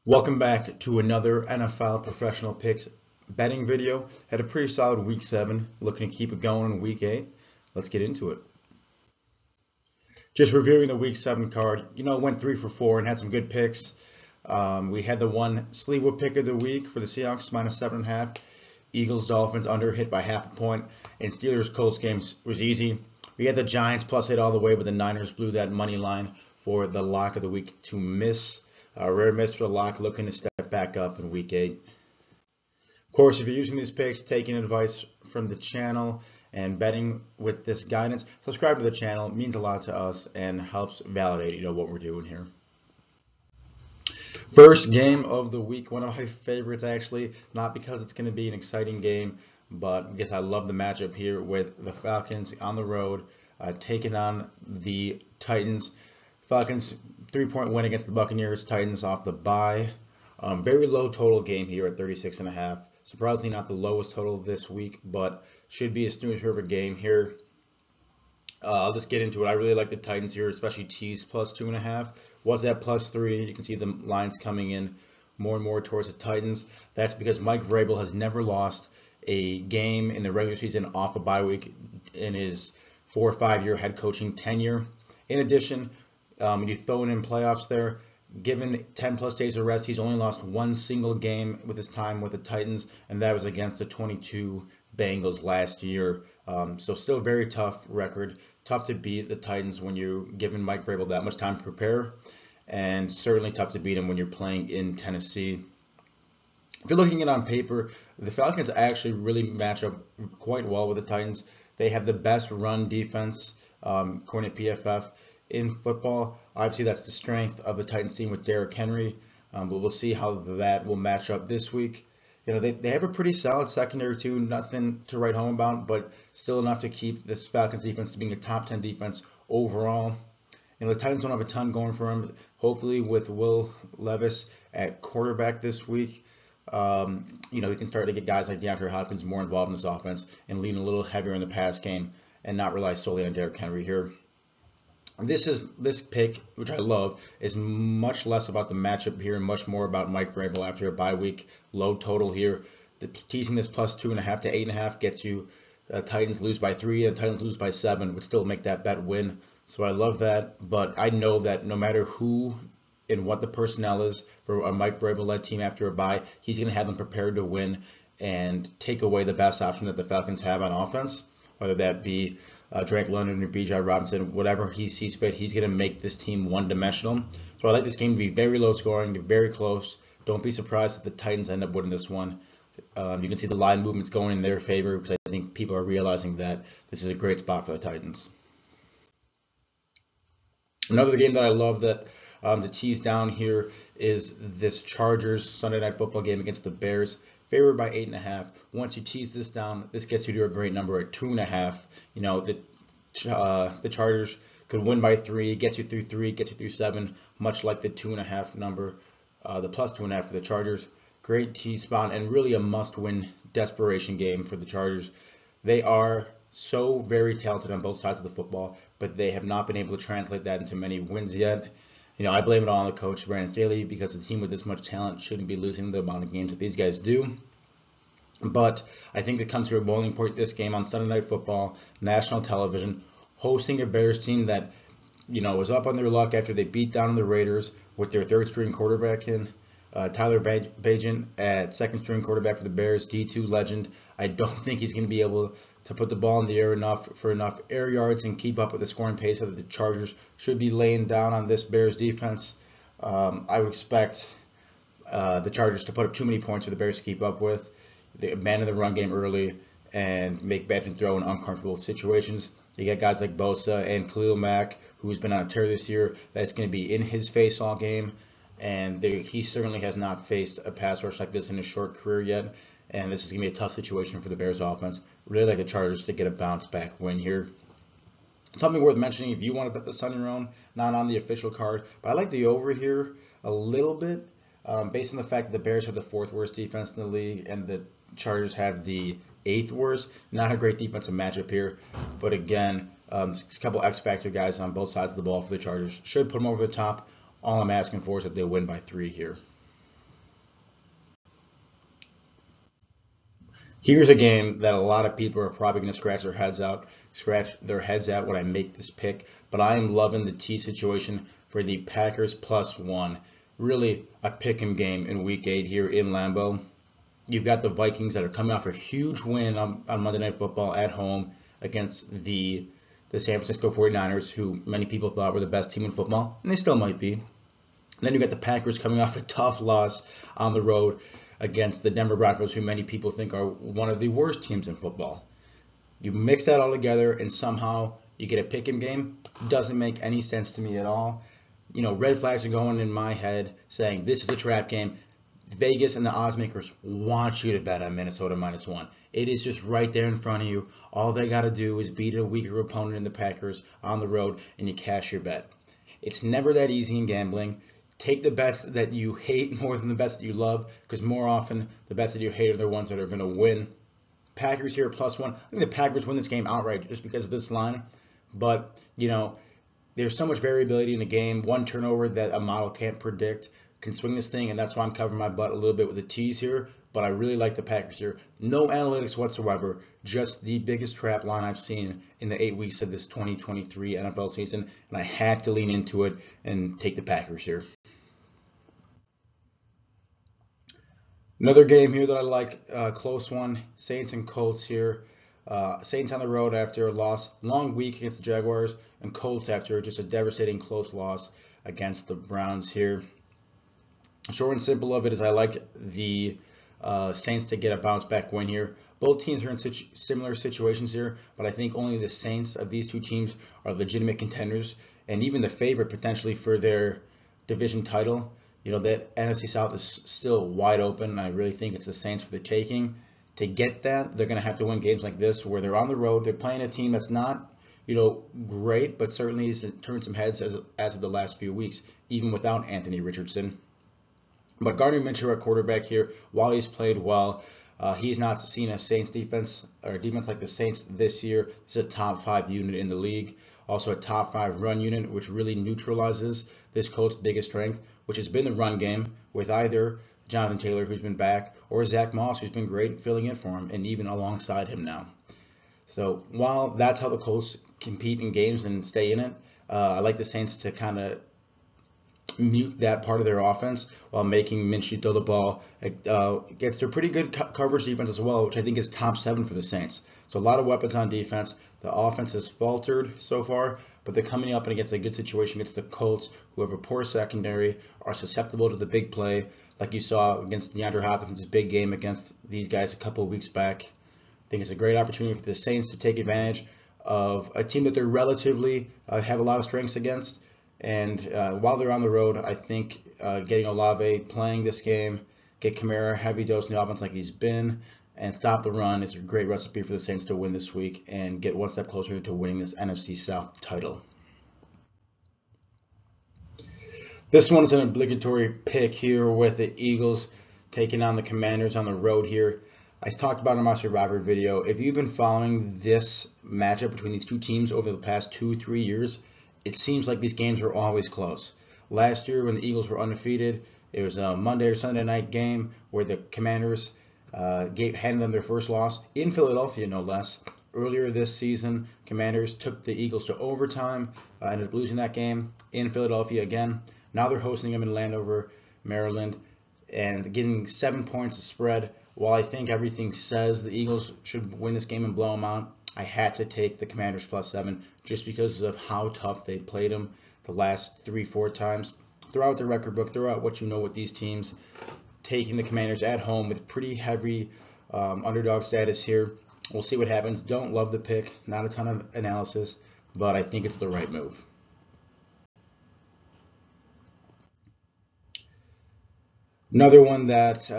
Welcome back to another NFL professional picks betting video. Had a pretty solid week 7, looking to keep it going in week 8. Let's get into it. Just reviewing the week 7 card, went 3 for 4 and had some good picks. We had the one sleeper pick of the week for the Seahawks, -7.5. Eagles Dolphins under, hit by half a point, and Steelers Colts game was easy. We had the Giants plus hit all the way, but the Niners blew that money line for the lock of the week to miss. Rare miss for the lock, looking to step back up in week 8. Of course, if you're using these picks, taking advice from the channel and betting with this guidance, subscribe to the channel. It means a lot to us and helps validate what we're doing here. First game of the week, one of my favorites actually, not because it's going to be an exciting game, but because I love the matchup here with the Falcons on the road, taking on the Titans. Falcons 3-point win against the Buccaneers. Titans off the bye. Very low total game here at 36.5. Surprisingly not the lowest total this week, but should be a snooze river game here. I'll just get into it. I really like the Titans here, especially tease plus 2.5. Was at +3. You can see the lines coming in more and more towards the Titans. That's because Mike Vrabel has never lost a game in the regular season off a bye week in his 4 or 5 year head coaching tenure. In addition, when you throw in playoffs there, given 10 plus days of rest, he's only lost one single game with his time with the Titans, and that was against the 22 Bengals last year. So still a very tough record. Tough to beat the Titans when you're giving Mike Vrabel that much time to prepare, and certainly tough to beat him when you're playing in Tennessee. If you're looking at it on paper, the Falcons actually really match up quite well with the Titans. They have the best run defense, according to PFF, in football. Obviously, that's the strength of the Titans team with Derrick Henry, but we'll see how that will match up this week. They have a pretty solid secondary too, nothing to write home about, but still enough to keep this Falcons defense to being a top 10 defense overall. The Titans don't have a ton going for them. Hopefully, with Will Levis at quarterback this week, he can start to get guys like DeAndre Hopkins more involved in this offense and lean a little heavier in the pass game and not rely solely on Derrick Henry here. This pick, which I love, is much less about the matchup here and much more about Mike Vrabel after a bye week. Low total here. Teasing this plus 2.5 to 8.5 gets you Titans lose by 3 and Titans lose by 7 would still make that bet win. So I love that, but I know that no matter who and what the personnel is for a Mike Vrabel-led team after a bye, he's going to have them prepared to win and take away the best option that the Falcons have on offense, whether that be Drake London or B.J. Robinson, whatever he sees fit, he's going to make this team one-dimensional. So I like this game to be very low scoring, very close. Don't be surprised if the Titans end up winning this one. You can see the line movements going in their favor because I think people are realizing that this is a great spot for the Titans. Another game that I love that to tease down here is this Chargers Sunday Night Football game against the Bears. Favored by 8.5. Once you tease this down, this gets you to a great number at 2.5. The Chargers could win by 3, gets you through 3, gets you through 7, much like the 2.5 number, the plus 2.5 for the Chargers. Great tease spot and really a must-win desperation game for the Chargers. They are so very talented on both sides of the football, but they have not been able to translate that into many wins yet. I blame it all on the coach, Brandon Staley, because a team with this much talent shouldn't be losing the amount of games that these guys do. But I think it comes to a boiling point this game on Sunday Night Football, national television, hosting a Bears team that, was up on their luck after they beat down the Raiders with their third-string quarterback in Tyler Bagent at second-string quarterback for the Bears, D2 legend. I don't think he's going to be able to put the ball in the air for enough air yards and keep up with the scoring pace that the Chargers should be laying down on this Bears defense. I would expect the Chargers to put up too many points for the Bears to keep up with. They abandon the run game early and make Bagent throw in uncomfortable situations. You got guys like Bosa and Khalil Mack, who's been on a tear this year, that's going to be in his face all game. And he certainly has not faced a pass rush like this in his short career yet. And this is going to be a tough situation for the Bears offense. Really like the Chargers to get a bounce back win here. Something worth mentioning if you want to bet this on your own, not on the official card. But I like the over here a little bit based on the fact that the Bears have the 4th worst defense in the league and the Chargers have the 8th worst. Not a great defensive matchup here. But again, a couple X-factor guys on both sides of the ball for the Chargers. Should put them over the top. All I'm asking for is that they win by 3 here. Here's a game that a lot of people are probably going to scratch their heads out when I make this pick, but I am loving the T situation for the Packers +1. Really a pick 'em game in Week 8 here in Lambeau. You've got the Vikings that are coming off a huge win on Monday Night Football at home against the San Francisco 49ers, who many people thought were the best team in football, and they still might be. And then you got the Packers coming off a tough loss on the road against the Denver Broncos, who many people think are one of the worst teams in football. You mix that all together, and somehow you get a pick-em game. Doesn't make any sense to me at all. Red flags are going in my head saying this is a trap game. Vegas and the odds makers want you to bet on Minnesota -1. It is just right there in front of you. All they got to do is beat a weaker opponent in the Packers on the road, and you cash your bet. It's never that easy in gambling. Take the bets that you hate more than the bets that you love, because more often the bets that you hate are the ones that are going to win. Packers here +1. I think the Packers win this game outright just because of this line. But, there's so much variability in the game. One turnover that a model can't predict can swing this thing, and that's why I'm covering my butt a little bit with the T's here. But I really like the Packers here. No analytics whatsoever, just the biggest trap line I've seen in the 8 weeks of this 2023 NFL season, and I had to lean into it and take the Packers here. Another game here that I like, close one, Saints and Colts here. Saints on the road after a loss, long week against the Jaguars, and Colts after just a devastating close loss against the Browns here. Short and simple of it is I like the Saints to get a bounce back win here. Both teams are in similar situations here, but I think only the Saints of these two teams are legitimate contenders and even the favorite potentially for their division title. That NFC South is still wide open, and I really think it's the Saints for the taking. To get that, they're going to have to win games like this where they're on the road. They're playing a team that's not, great, but certainly has turned some heads as of the last few weeks, even without Anthony Richardson. But Gardner Minshew at quarterback here, while he's played well, he's not seen a Saints defense or defense like the Saints this year. This is a top 5 unit in the league. Also a top 5 run unit, which really neutralizes this Colts' biggest strength, which has been the run game with either Jonathan Taylor, who's been back, or Zach Moss, who's been great filling in for him, and even alongside him now. So while that's how the Colts compete in games and stay in it, I like the Saints to kind of mute that part of their offense while making Minshew throw the ball against their pretty good coverage defense as well, which I think is top 7 for the Saints. So a lot of weapons on defense. The offense has faltered so far, but they're coming up against a good situation against the Colts, who have a poor secondary, are susceptible to the big play, like you saw against DeAndre Hopkins' big game against these guys a couple of weeks back. I think it's a great opportunity for the Saints to take advantage of a team that they're relatively have a lot of strengths against. And while they're on the road, I think getting Olave playing this game, get Kamara heavy dose in the offense like he's been, and stop the run is a great recipe for the Saints to win this week and get one step closer to winning this NFC South title. This one is an obligatory pick here with the Eagles taking on the Commanders on the road here. I talked about it in my Survivor video. If you've been following this matchup between these two teams over the past 2-3 years, it seems like these games are always close. Last year when the Eagles were undefeated, it was a Monday or Sunday night game where the Commanders handed them their first loss in Philadelphia, no less. Earlier this season, Commanders took the Eagles to overtime, ended up losing that game in Philadelphia again. Now they're hosting them in Landover, Maryland, and getting 7 points of spread. While I think everything says the Eagles should win this game and blow them out, I had to take the Commanders +7 just because of how tough they played them the last 3-4 times. Throw out the record book, throw out what you know with these teams. Taking the Commanders at home with pretty heavy underdog status here. We'll see what happens. Don't love the pick, not a ton of analysis, but I think it's the right move. Another one that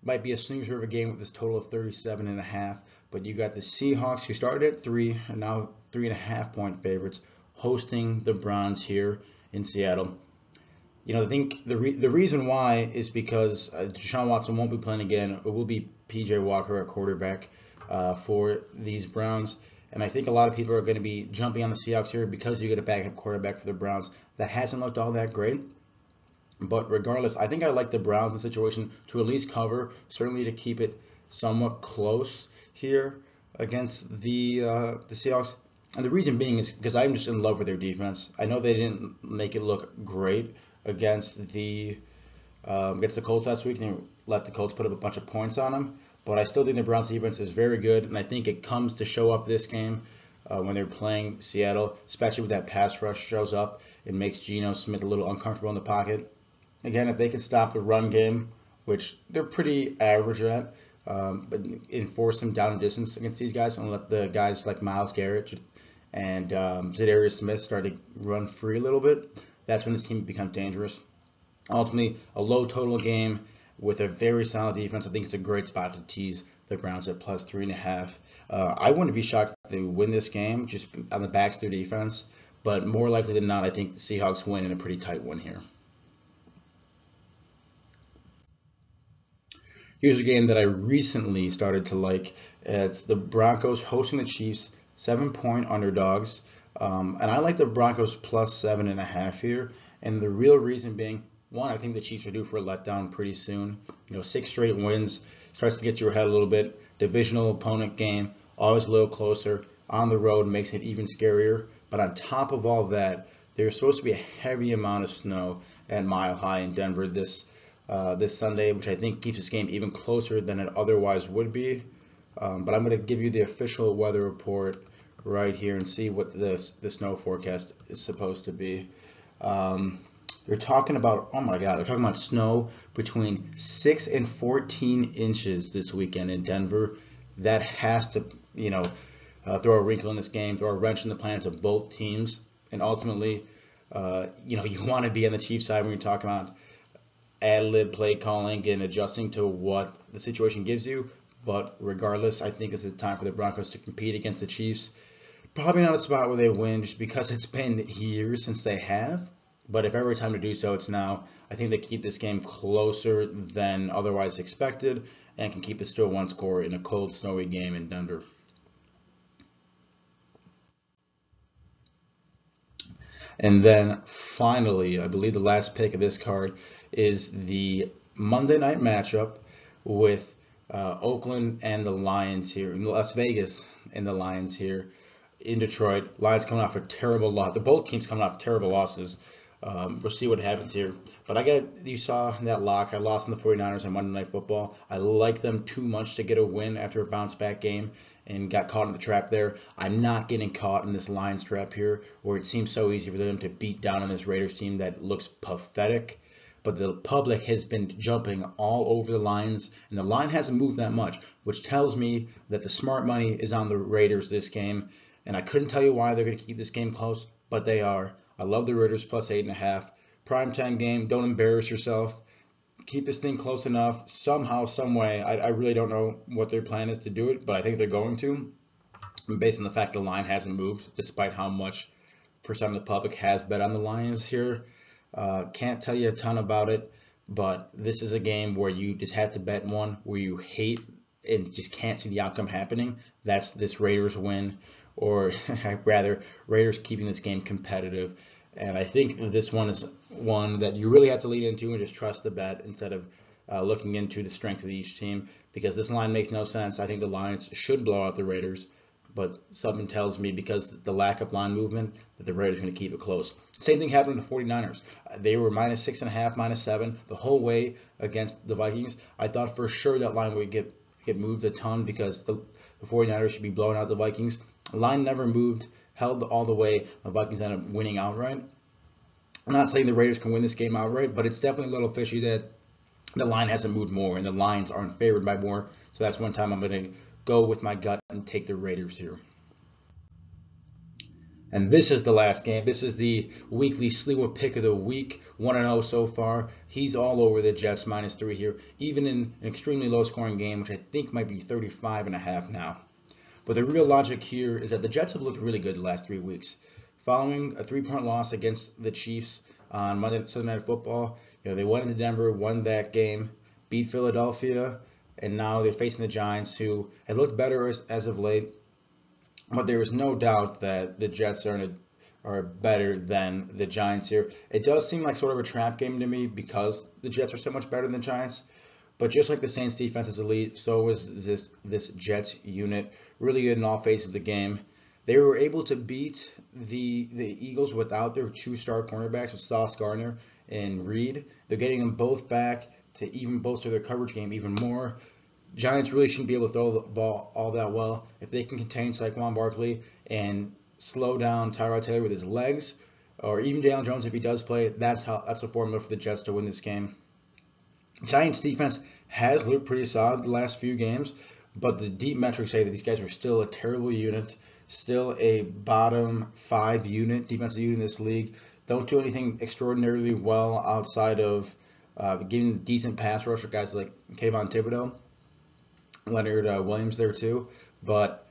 might be a snoozer of a game with this total of 37.5, but you got the Seahawks, who started at 3 and now 3.5-point favorites, hosting the Browns here in Seattle. I think the reason why is because Deshaun Watson won't be playing again. It will be P.J. Walker at quarterback for these Browns. And I think a lot of people are going to be jumping on the Seahawks here because you get a backup quarterback for the Browns that hasn't looked all that great. But regardless, I think I like the Browns in the situation to at least cover, certainly to keep it somewhat close here against the Seahawks. And the reason being is because I'm just in love with their defense. I know they didn't make it look great against the Colts last week. They let the Colts put up a bunch of points on them. But I still think the Browns defense is very good, and I think it comes to show up this game when they're playing Seattle, especially with that pass rush shows up. It makes Geno Smith a little uncomfortable in the pocket. Again, if they can stop the run game, which they're pretty average at, but enforce them down distance against these guys and let the guys like Myles Garrett and Zadarius Smith start to run free a little bit, that's when this team becomes dangerous. Ultimately, a low total game with a very solid defense. I think it's a great spot to tease the Browns at plus 3.5. I wouldn't be shocked if they win this game just on the backs of their defense, but more likely than not, I think the Seahawks win in a pretty tight one here. Here's a game that I recently started to like. It's the Broncos hosting the Chiefs, 7-point underdogs. And I like the Broncos plus 7.5 here. And the real reason being, one, I think the Chiefs are due for a letdown pretty soon. 6 straight wins starts to get your head a little bit. Divisional opponent game, always a little closer. On the road makes it even scarier. But on top of all that, there's supposed to be a heavy amount of snow at Mile High in Denver this Sunday, which I think keeps this game even closer than it otherwise would be. But I'm going to give you the official weather report right here and see what the snow forecast is supposed to be. They're talking about, oh my God, they're talking about snow between 6 and 14 inches this weekend in Denver. That has to, throw a wrinkle in this game, throw a wrench in the plans of both teams. And ultimately, you want to be on the Chiefs side when you're talking about ad-lib play calling and adjusting to what the situation gives you. But regardless, I think it's the time for the Broncos to compete against the Chiefs. Probably not a spot where they win just because it's been years since they have. But if ever time to do so, it's now. I think they keep this game closer than otherwise expected and can keep it still one score in a cold, snowy game in Denver. And then finally, I believe the last pick of this card is the Monday night matchup with Oakland and the Lions here, in Las Vegas and the Lions here in Detroit. Lions coming off a terrible loss. They're both teams coming off terrible losses. We'll see what happens here. But you saw that lock. I lost in the 49ers on Monday Night Football. I like them too much to get a win after a bounce back game and got caught in the trap there. I'm not getting caught in this Lions trap here where it seems so easy for them to beat down on this Raiders team that looks pathetic. But the public has been jumping all over the Lions, and the line hasn't moved that much, which tells me that the smart money is on the Raiders this game. And I couldn't tell you why they're going to keep this game close, but they are. I love the Raiders plus 8.5. Primetime game, don't embarrass yourself. Keep this thing close enough somehow, some way. I really don't know what their plan is to do it, but I think they're going to, based on the fact the line hasn't moved, despite how much percent of the public has bet on the Lions here. Can't tell you a ton about it, but this is a game where you just have to bet one where you hate and just can't see the outcome happening. That's this Raiders win, or rather Raiders keeping this game competitive. And I think this one is one that you really have to lean into and just trust the bet instead of looking into the strength of each team, because this line makes no sense. I think the Lions should blow out the Raiders, but something tells me because the lack of line movement that the Raiders are going to keep it close. Same thing happened to the 49ers. They were minus 6.5, minus 7 the whole way against the Vikings. I thought for sure that line would get moved a ton because the 49ers should be blowing out the Vikings. The line never moved, held all the way. The Vikings ended up winning outright. I'm not saying the Raiders can win this game outright, but it's definitely a little fishy that the line hasn't moved more and the Lions aren't favored by more. So that's one time I'm going to go with my gut and take the Raiders here. And this is the last game. This is the weekly Sleewa pick of the week. 1-0 so far. He's all over the Jets minus 3 here, even in an extremely low scoring game, which I think might be 35.5 now. But the real logic here is that the Jets have looked really good the last 3 weeks. Following a 3-point loss against the Chiefs on Sunday Night Football, they went into Denver, won that game, beat Philadelphia, and now they're facing the Giants, who have looked better as of late. But there is no doubt that the Jets are better than the Giants here. It does seem like sort of a trap game to me because the Jets are so much better than the Giants. But just like the Saints defense is elite, so is this Jets unit. Really good in all phases of the game. They were able to beat the Eagles without their 2-star cornerbacks with Sauce Gardner and Reed. They're getting them both back to even bolster their coverage game even more. Giants really shouldn't be able to throw the ball all that well. If they can contain Saquon Barkley and slow down Tyrod Taylor with his legs, or even Daniel Jones if he does play, that's the formula for the Jets to win this game. Giants defense has looked pretty solid the last few games, but the deep metrics say that these guys are still a terrible unit, still a bottom 5 unit, defensive unit in this league. Don't do anything extraordinarily well outside of getting decent pass rush for guys like Kayvon Thibodeau, Leonard Williams there too, but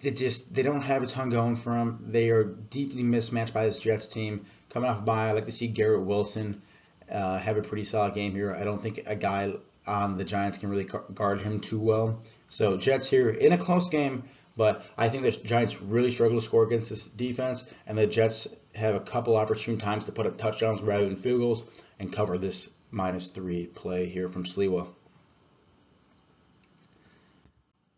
they don't have a ton going for them. They are deeply mismatched by this Jets team. Coming off bye, I like to see Garrett Wilson have a pretty solid game here. I don't think a guy on the Giants can really guard him too well. So Jets here in a close game, but I think the Giants really struggle to score against this defense, and the Jets have a couple opportune times to put up touchdowns rather than field goals and cover this -3 play here from Sliwa.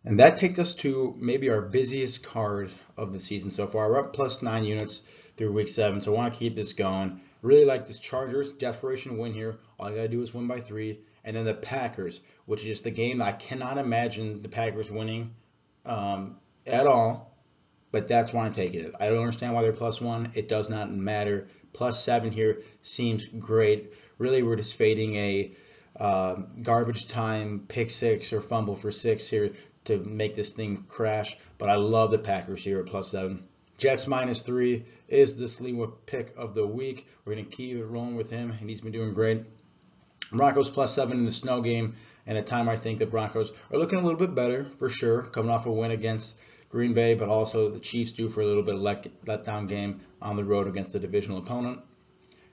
And that takes us to maybe our busiest card of the season so far. We're up +9 units through week 7, so I want to keep this going. Really like this Chargers desperation win here. All you got to do is win by 3. And then the Packers, which is just the game that I cannot imagine the Packers winning at all. But that's why I'm taking it. I don't understand why they're +1. It does not matter. +7 here seems great. Really, we're just fading a garbage time pick 6 or fumble for 6 here to make this thing crash. But I love the Packers here at +7. Jets -3 is the Sliwa pick of the week. We're going to keep it rolling with him, and he's been doing great. Broncos +7 in the snow game, and a time I think the Broncos are looking a little bit better for sure, coming off a win against Green Bay, but also the Chiefs due for a little bit of letdown game on the road against the divisional opponent.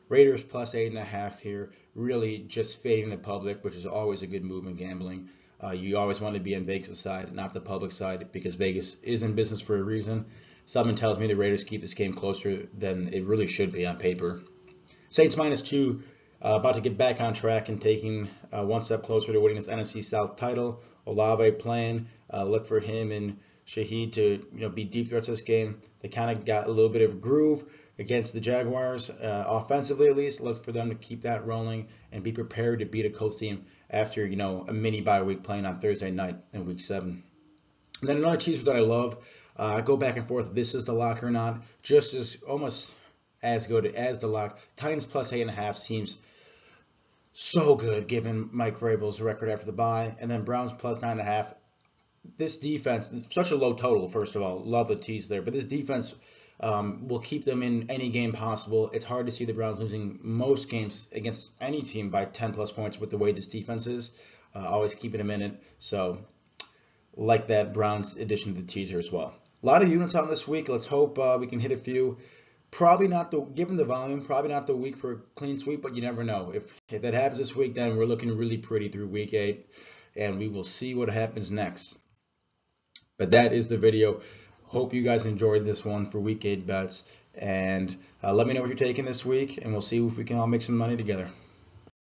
Raiders +8.5 here, really just fading the public, which is always a good move in gambling. You always want to be on Vegas' side, not the public side, because Vegas is in business for a reason. Something tells me the Raiders keep this game closer than it really should be on paper. Saints -2, about to get back on track and taking one step closer to winning this NFC South title. Olave playing, look for him and Shaheed to be deep threats this game. They kind of got a little bit of groove against the Jaguars, offensively at least. Look for them to keep that rolling and be prepared to beat a Colts team after a mini bye week playing on Thursday night in week 7. And then another teaser that I love. I go back and forth. This is the lock or not. Just as almost as good as the lock. Titans +8.5 seems so good given Mike Vrabel's record after the bye. And then Browns +9.5. This defense, such a low total, first of all. Love the tease there. But this defense will keep them in any game possible. It's hard to see the Browns losing most games against any team by 10+ points with the way this defense is. Always keeping them in it. So like that Browns addition to the teaser as well. A lot of units on this week. Let's hope we can hit a few. Probably not given the volume, probably not the week for a clean sweep, but you never know. If that happens this week, then we're looking really pretty through week 8, and we will see what happens next. But that is the video. Hope you guys enjoyed this one for week 8 bets, and let me know what you're taking this week, and we'll see if we can all make some money together.